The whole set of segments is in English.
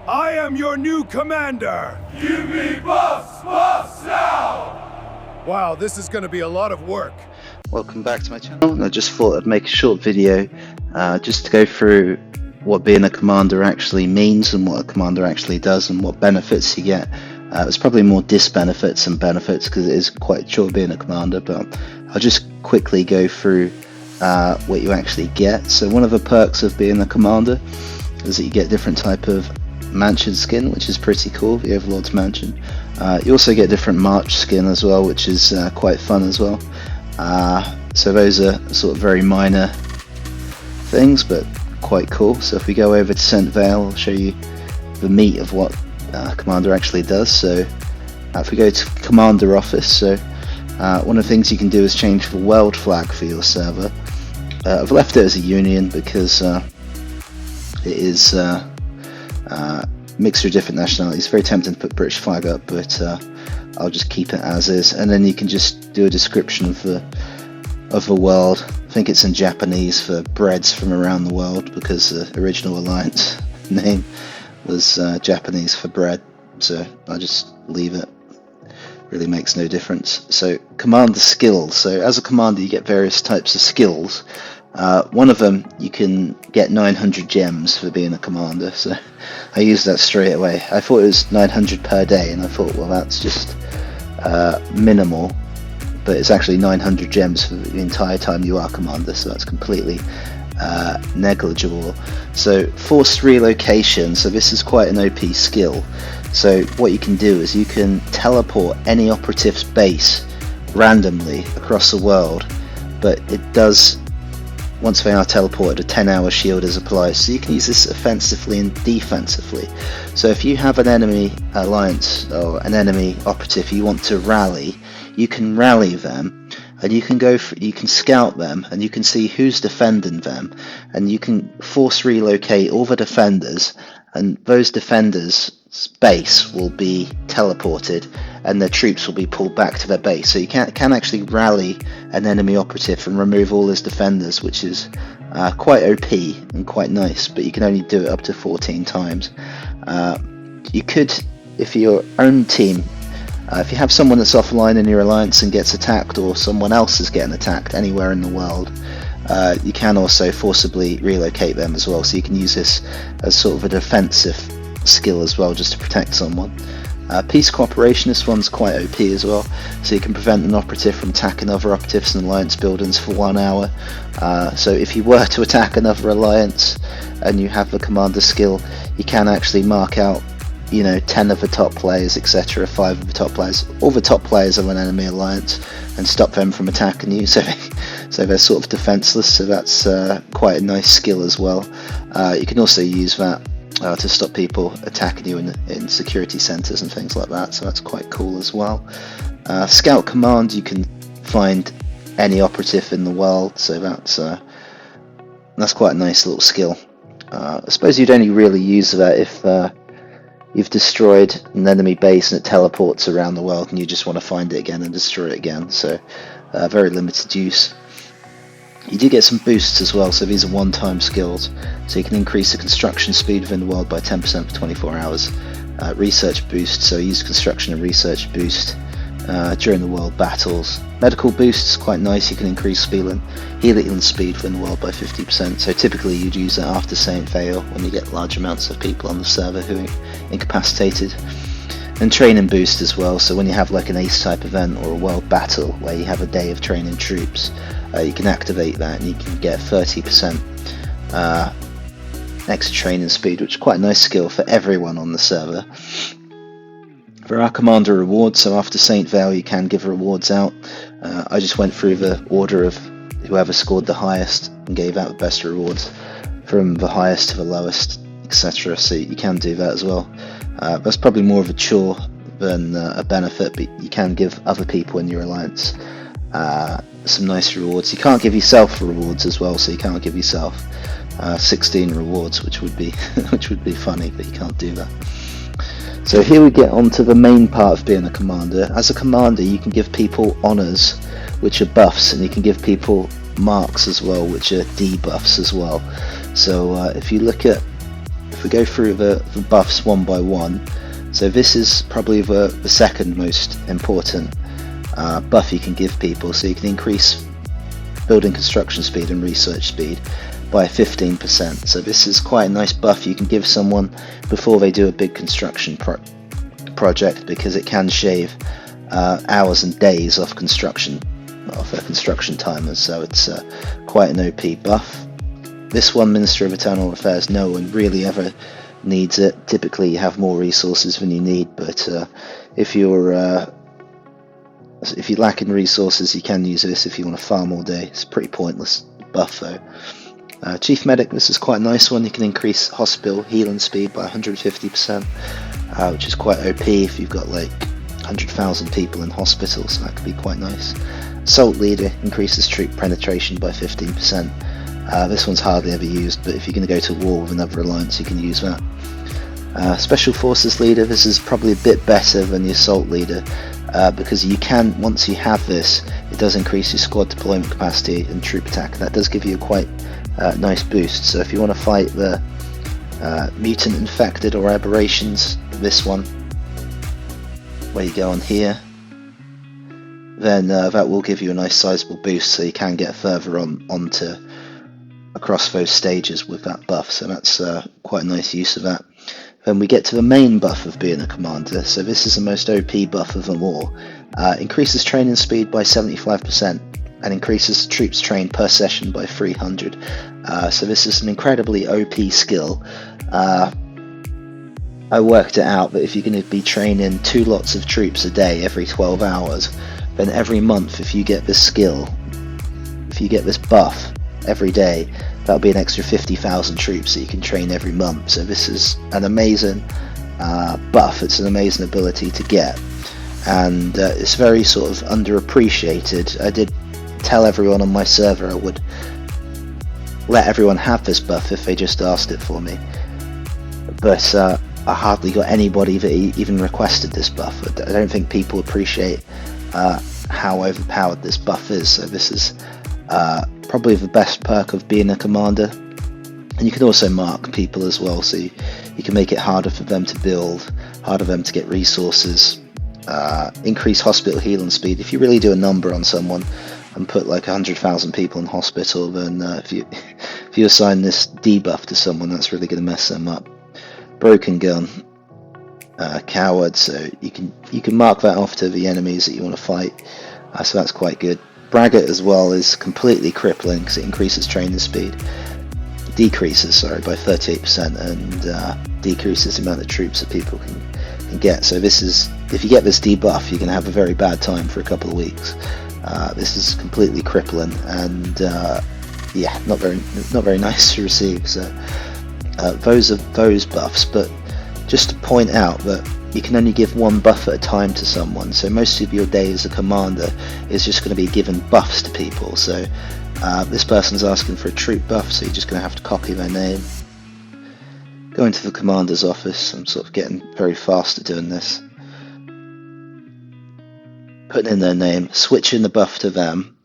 I am your new commander! Give me buffs now! Wow, this is gonna be a lot of work. Welcome back to my channel. I just thought I'd make a short video just to go through what being a commander actually means and what a commander actually does and what benefits you get. There's probably more disbenefits than benefits because it is quite short being a commander, but I'll just quickly go through what you actually get. So one of the perks of being a commander is that you get different type of mansion skin, which is pretty cool, the Overlord's Mansion. You also get different March skin as well, which is quite fun as well. So those are sort of very minor things, but quite cool. So if we go over to Scent Vale, I'll show you the meat of what Commander actually does. So if we go to Commander Office, so one of the things you can do is change the world flag for your server. I've left it as a Union because it is mixture of different nationalities. It's very tempting to put British flag up, but I'll just keep it as is, and then you can just do a description of the world. I think it's in Japanese for breads from around the world because the original Alliance name was Japanese for bread, so I'll just leave it. Really makes no difference. So commander skills. So as a commander you get various types of skills. One of them, you can get 900 gems for being a commander, so I used that straight away. I thought it was 900 per day, and I thought, well, that's just minimal, but it's actually 900 gems for the entire time you are commander, so that's completely negligible. So forced relocation, so this is quite an OP skill. So what you can do is you can teleport any operative's base randomly across the world, but it does, once they are teleported, a 10-hour shield is applied, so you can use this offensively and defensively. So if you have an enemy alliance or an enemy operative you want to rally, you can rally them, and you can you can scout them, and you can see who's defending them, and you can force relocate all the defenders, and those defenders' base will be teleported and their troops will be pulled back to their base. So you can actually rally an enemy operative and remove all his defenders, which is quite OP and quite nice, but you can only do it up to 14 times. You could, if your own team, if you have someone that's offline in your alliance and gets attacked, or someone else is getting attacked anywhere in the world, you can also forcibly relocate them as well, so you can use this as sort of a defensive skill as well, just to protect someone. Peace cooperation, this one's quite OP as well, so you can prevent an operative from attacking other operatives in alliance buildings for 1 hour. So if you were to attack another alliance and you have the commander skill, you can actually mark out, 10 of the top players, etc., 5 of the top players, all the top players of an enemy alliance, and stop them from attacking you, so they're sort of defenseless. So that's quite a nice skill as well. You can also use that to stop people attacking you in security centers and things like that, so that's quite cool as well. Scout command, you can find any operative in the world, so that's quite a nice little skill. I suppose you'd only really use that if you've destroyed an enemy base and it teleports around the world and you just want to find it again and destroy it again, so very limited use. You do get some boosts as well, so these are one-time skills, so you can increase the construction speed within the world by 10% for 24 hours. Research boost, so use construction and research boost during the world battles. Medical boost is quite nice, you can increase healing speed within the world by 50%, so typically you'd use that after Saint Vale when you get large amounts of people on the server who are incapacitated. And training boost as well, so when you have like an ace type event or a world battle where you have a day of training troops, you can activate that and you can get 30% extra training speed, which is quite a nice skill for everyone on the server. There are commander rewards, so after Saint Vale you can give rewards out. I just went through the order of whoever scored the highest and gave out the best rewards from the highest to the lowest, etc. So you can do that as well. That's probably more of a chore than a benefit, but you can give other people in your alliance some nice rewards. You can't give yourself rewards as well, so you can't give yourself 16 rewards, which would be funny, but you can't do that. So here we get on to the main part of being a commander. As a commander you can give people honours, which are buffs, and you can give people marks as well, which are debuffs as well. So if you look at if we go through the buffs one by one, so this is probably the second most important buff you can give people. So you can increase building construction speed and research speed by 15%. So this is quite a nice buff you can give someone before they do a big construction project, because it can shave hours and days off their construction timers. So it's quite an OP buff. This one, Minister of Eternal Affairs, no one really ever needs it. Typically you have more resources than you need, but if you're lacking resources, you can use this if you want to farm all day. It's a pretty pointless buff though. Chief Medic, this is quite a nice one. You can increase hospital healing speed by 150%, which is quite OP if you've got like 100,000 people in hospital, so that could be quite nice. Assault Leader increases troop penetration by 15%. This one's hardly ever used, but if you're going to go to war with another alliance, you can use that. Special Forces Leader, this is probably a bit better than the Assault Leader, because you can, once you have this, it does increase your squad deployment capacity and troop attack. That does give you a quite nice boost. So if you want to fight the mutant infected or aberrations, this one, where you go on here, then that will give you a nice sizable boost, so you can get further onto across those stages with that buff. So that's quite a nice use of that. Then we get to the main buff of being a commander. So this is the most OP buff of them all. Increases training speed by 75% and increases troops trained per session by 300. So this is an incredibly OP skill. I worked it out that if you're going to be training 2 lots of troops a day every 12 hours, then every month, if you get this skill, if you get this buff every day, that'll be an extra 50,000 troops that you can train every month. So this is an amazing buff. It's an amazing ability to get, and it's very sort of underappreciated. I did tell everyone on my server I would let everyone have this buff if they just asked it for me, but I hardly got anybody that even requested this buff. I don't think people appreciate how overpowered this buff is. So this is probably the best perk of being a commander, and you can also mark people as well, so you can make it harder for them to build, harder for them to get resources, increase hospital healing speed. If you really do a number on someone and put like 100,000 people in hospital, then if you assign this debuff to someone, that's really going to mess them up. Broken Gun, Coward, so you can mark that off to the enemies that you want to fight, so that's quite good. Braggart as well is completely crippling because it increases training speed, decreases by 38%, and decreases the amount of troops that people can get. So this is, if you get this debuff, you're going to have a very bad time for a couple of weeks. This is completely crippling, and yeah, not very nice to receive. So those are those buffs, but just to point out that you can only give one buff at a time to someone, so most of your day as a commander is just going to be giving buffs to people. So this person's asking for a troop buff, so you're just going to have to copy their name, go into the commander's office. I'm sort of getting very fast at doing this, putting in their name, switching the buff to them,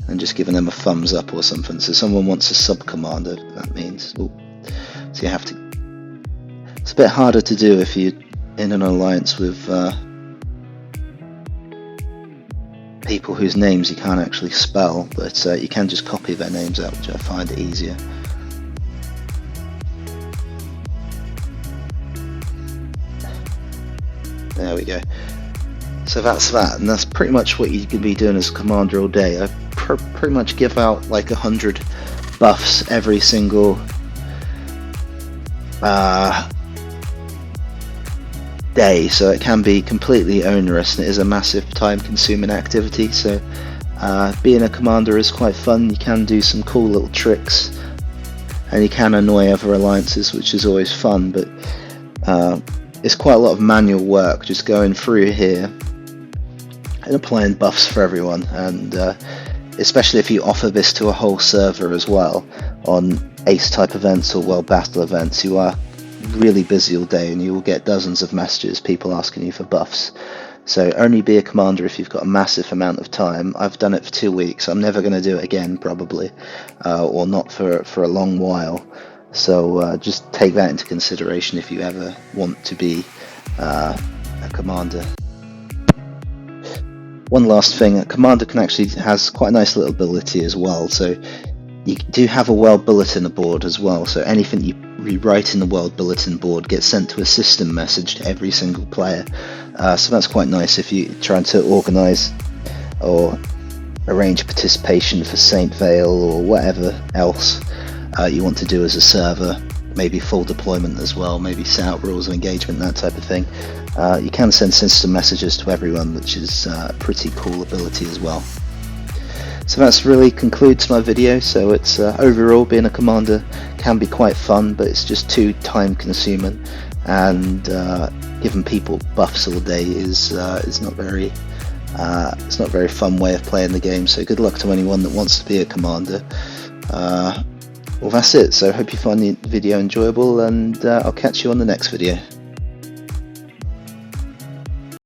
and just giving them a thumbs up or something. So someone wants a sub commander, that means. Ooh. So you have to, it's a bit harder to do if you're in an alliance with people whose names you can't actually spell, but you can just copy their names out, which I find easier. There we go. So that's that, and that's pretty much what you can be doing as a commander all day. I pretty much give out like 100 buffs every single day, so it can be completely onerous, and it is a massive time consuming activity. So being a commander is quite fun. You can do some cool little tricks, and you can annoy other alliances, which is always fun, but it's quite a lot of manual work just going through here and applying buffs for everyone, and especially if you offer this to a whole server as well on ace type events or world battle events, you are really busy all day and you will get dozens of messages, people asking you for buffs. So only be a commander if you've got a massive amount of time. I've done it for 2 weeks. I'm never going to do it again, probably, or not for a long while. So just take that into consideration if you ever want to be a commander. One last thing, a commander has quite a nice little ability as well. So you do have a world bulletin board as well. So anything you write in the world bulletin board gets sent to a system message to every single player. So that's quite nice if you're trying to organise or arrange participation for Saint Vale or whatever else you want to do as a server, maybe full deployment as well, maybe set out rules of engagement, that type of thing. You can send system messages to everyone, which is a pretty cool ability as well. So that's really concludes my video. So it's overall, being a commander can be quite fun, but it's just too time consuming, and giving people buffs all day is not very it's not a very fun way of playing the game. So good luck to anyone that wants to be a commander. Well, that's it. So I hope you find the video enjoyable, and I'll catch you on the next video.